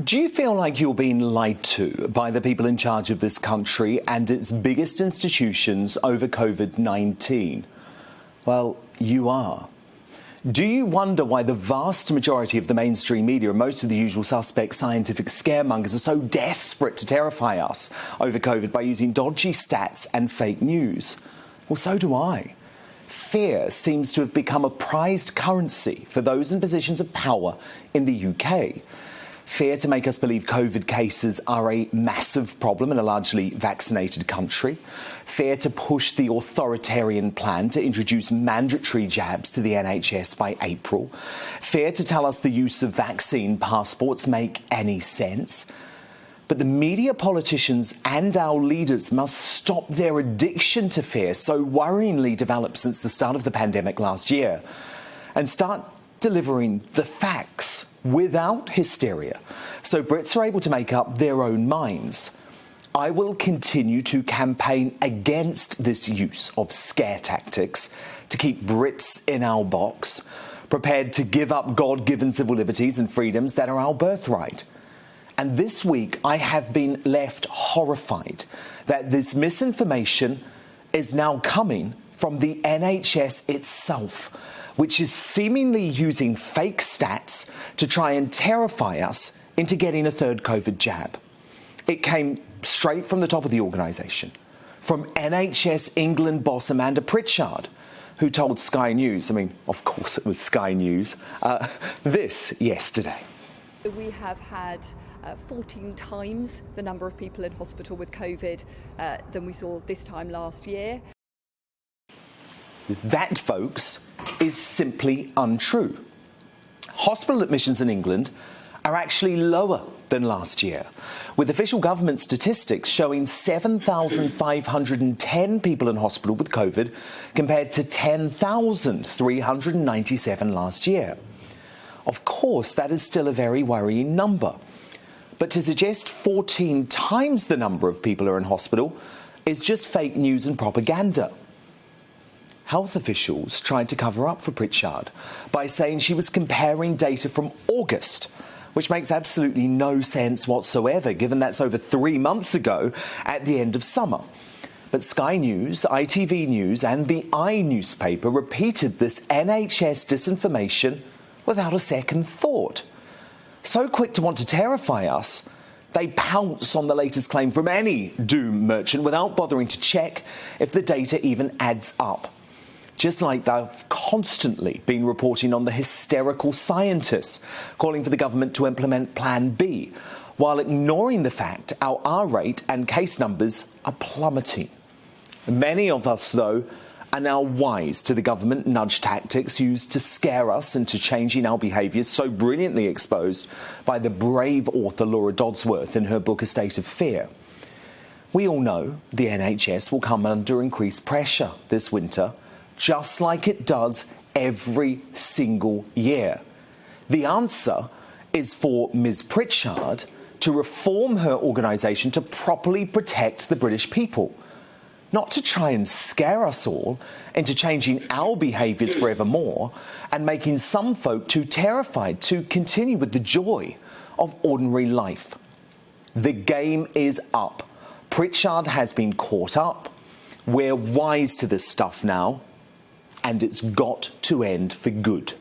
Do you feel like you're being lied to by the people in charge of this country and its biggest institutions over COVID-19? Well, you are. Do you wonder why the vast majority of the mainstream media and most of the usual suspect scientific scaremongers are so desperate to terrify us over COVID by using dodgy stats and fake news? Well, so do I. Fear seems to have become a prized currency for those in positions of power in the UK. Fear to make us believe COVID cases are a massive problem in a largely vaccinated country. Fear to push the authoritarian plan to introduce mandatory jabs to the NHS by April. Fear to tell us the use of vaccine passports make any sense. But the media, politicians and our leaders must stop their addiction to fear, so worryingly developed since the start of the pandemic last year, and start delivering the facts without hysteria, so Brits are able to make up their own minds. I will continue to campaign against this use of scare tactics to keep Brits in our box, prepared to give up God-given civil liberties and freedoms that are our birthright. And this week I have been left horrified that this misinformation is now coming from the NHS itself, which is seemingly using fake stats to try and terrify us into getting a third COVID jab. It came straight from the top of the organisation, from NHS England boss Amanda Pritchard, who told Sky News, of course it was Sky News, this yesterday. We have had 14 times the number of people in hospital with COVID than we saw this time last year. That, folks, is simply untrue. Hospital admissions in England are actually lower than last year, with official government statistics showing 7,510 people in hospital with COVID compared to 10,397 last year. Of course, that is still a very worrying number, but to suggest 14 times the number of people who are in hospital is just fake news and propaganda. Health officials tried to cover up for Pritchard by saying she was comparing data from August, which makes absolutely no sense whatsoever, given that's over 3 months ago at the end of summer. But Sky News, ITV News and the I newspaper repeated this NHS disinformation without a second thought. So quick to want to terrify us, they pounce on the latest claim from any doom merchant without bothering to check if the data even adds up. Just like they've constantly been reporting on the hysterical scientists calling for the government to implement Plan B, while ignoring the fact our R rate and case numbers are plummeting. Many of us, though, are now wise to the government nudge tactics used to scare us into changing our behaviours, so brilliantly exposed by the brave author Laura Dodsworth in her book A State of Fear. We all know the NHS will come under increased pressure this winter, just like it does every single year. The answer is for Ms. Pritchard to reform her organisation to properly protect the British people, not to try and scare us all into changing our behaviours forevermore and making some folk too terrified to continue with the joy of ordinary life. The game is up. Pritchard has been caught up. We're wise to this stuff now, and it's got to end for good.